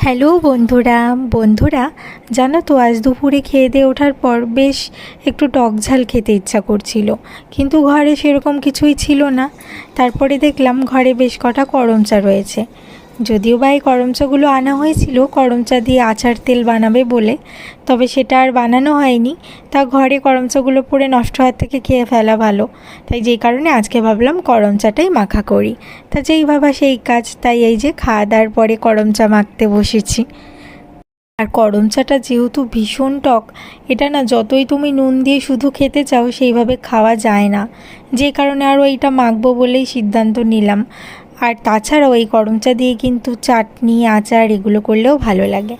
Hello বন্ধুরা বন্ধুরা জানো তো আজ দুপুরে খেয়ে দিয়ে ওঠার পর বেশ একটু টক ঝাল খেতে ইচ্ছা করছিল, কিন্তু ঘরে সেরকম কিছুই ছিল না। তারপরে দেখলাম ঘরে বেশ কটা করমচা রয়েছে। যদিও বা এই করমচাগুলো আনা হয়েছিল করমচা দিয়ে আচার তেল বানাবে বলে, তবে সেটা আর বানানো হয়নি। তা ঘরে করমচাগুলো পড়ে নষ্ট হওয়ার থেকে খেয়ে ফেলা ভালো, তাই যেই কারণে আজকে ভাবলাম করমচাটাই মাখা করি। তা যেই ভাবা সেই কাজ, তাই এই যে খাওয়া দাওয়ার পরে করমচা মাখতে বসেছি। আর করমচাটা যেহেতু ভীষণ টক, এটা না যতই তুমি নুন দিয়ে শুধু খেতে চাও সেইভাবে খাওয়া যায় না, যে কারণে আরও এইটা মাখবো বলেই সিদ্ধান্ত নিলাম। আর তাছাড়াও এই করমচা দিয়ে কিন্তু চাটনি আচার এগুলো করলেও ভালো লাগে।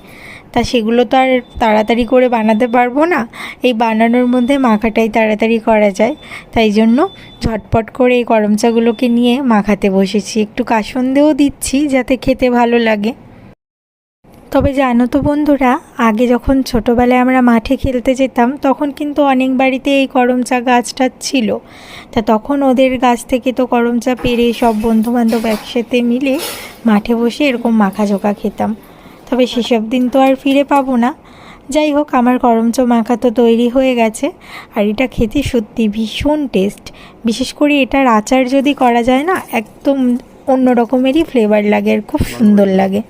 তা সেগুলো তো আর তাড়াতাড়ি করে বানাতে পারবো না, এই বানানোর মধ্যে মাখাটাই তাড়াতাড়ি করা যায়। তাই জন্য ঝটপট করে এই করমচাগুলোকে নিয়ে মাখাতে বসেছি, একটু কাসুন্দেও দিচ্ছি যাতে খেতে ভালো লাগে। তবে জানো তো বন্ধুরা, আগে যখন ছোটোবেলায় আমরা মাঠে খেলতে যেতাম তখন কিন্তু অনেক বাড়িতে এই করমচা গাছটা ছিল। তা তখন ওদের গাছ থেকে তো করমচা পেড়ে সব বন্ধুবান্ধব একসাথে মিলে মাঠে বসে এরকম মাখাঝোকা খেতাম। তবে সেসব দিন তো আর ফিরে পাবো না। যাই হোক, আমার করমচা মাখা তো তৈরি হয়ে গেছে। আর এটা খেতে সত্যি ভীষণ টেস্ট, বিশেষ করে এটার আচার যদি করা যায় না, একদম অন্য রকমেরই ফ্লেভার লাগে আর খুব সুন্দর লাগে।